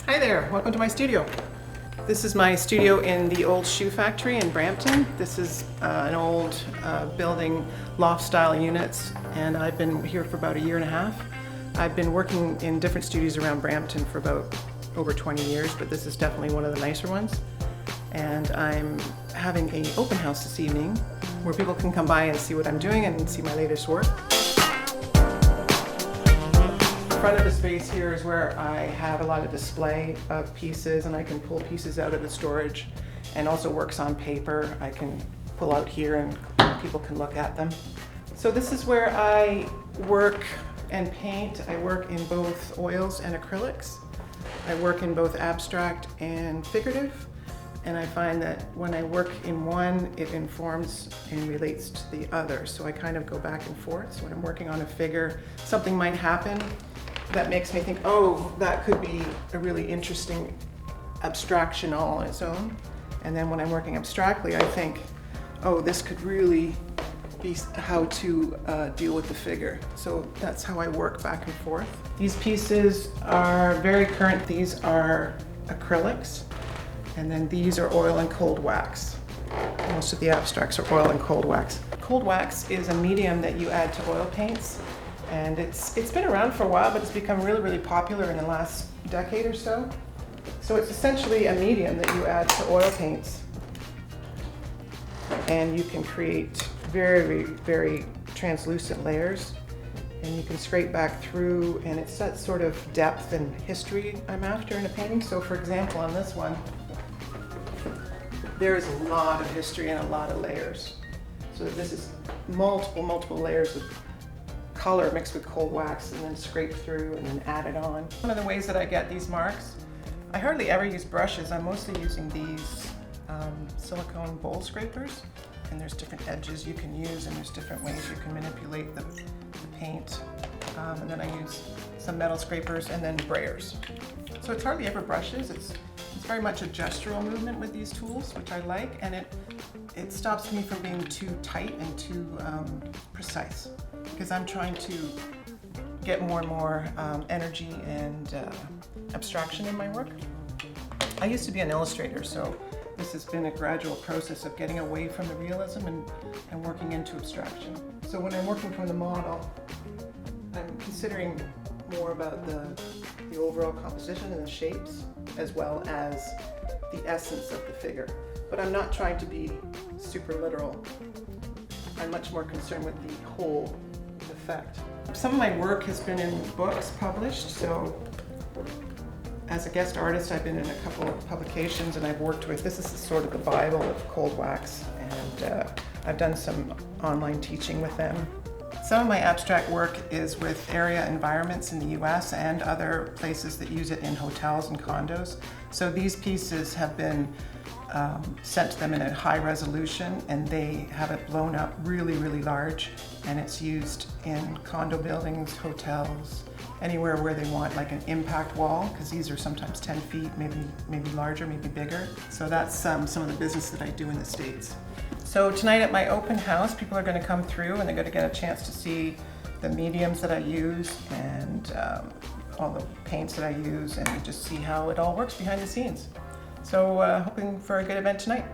Hi there, welcome to my studio. This is my studio in the old shoe factory in Brampton. This is an old building, loft style units, and I've been here for about a year and a half. I've been working in different studios around Brampton for about over 20 years, but this is definitely one of the nicer ones. And I'm having an open house this evening where people can come by and see what I'm doing and see my latest work. The front of the space here is where I have a lot of display of pieces, and I can pull pieces out of the storage, and also works on paper. I can pull out here and people can look at them. So this is where I work and paint. I work in both oils and acrylics. I work in both abstract and figurative. And I find that when I work in one, it informs and relates to the other. So I kind of go back and forth. So when I'm working on a figure, something might happen that makes me think, oh, that could be a really interesting abstraction all on its own. And then when I'm working abstractly, I think, oh, this could really be how to deal with the figure. So that's how I work back and forth. These pieces are very current. These are acrylics. And then these are oil and cold wax. Most of the abstracts are oil and cold wax. Cold wax is a medium that you add to oil paints, and it's been around for a while, but it's become really, really popular in the last decade or so. So it's essentially a medium that you add to oil paints, and you can create very, very translucent layers, and you can scrape back through, and it's that sort of depth and history I'm after in a painting. So for example, on this one, there is a lot of history and a lot of layers. So this is multiple layers of color mixed with cold wax and then scraped through and then added on. One of the ways that I get these marks, I hardly ever use brushes. I'm mostly using these silicone bowl scrapers, and there's different edges you can use, and there's different ways you can manipulate the paint. And then I use some metal scrapers and then brayers. So it's hardly ever brushes. It's very much a gestural movement with these tools, which I like, and it stops me from being too tight and too precise, because I'm trying to get more and more energy and abstraction in my work. I used to be an illustrator, so this has been a gradual process of getting away from the realism and working into abstraction. So when I'm working from the model, I'm considering more about the overall composition and the shapes, as well as the essence of the figure. But I'm not trying to be super literal. I'm much more concerned with the whole effect. Some of my work has been in books published, so as a guest artist, I've been in a couple of publications, and I've worked with, this is sort of the Bible of cold wax, and I've done some online teaching with them. Some of my abstract work is with area environments in the US and other places that use it in hotels and condos. So these pieces have been sent to them in a high resolution, and they have it blown up really, really large, and it's used in condo buildings, hotels, anywhere where they want like an impact wall, because these are sometimes 10 feet, maybe larger, maybe bigger. So that's some of the business that I do in the States. So tonight at my open house, people are going to come through and they're going to get a chance to see the mediums that I use and all the paints that I use, and just see how it all works behind the scenes. So hoping for a good event tonight.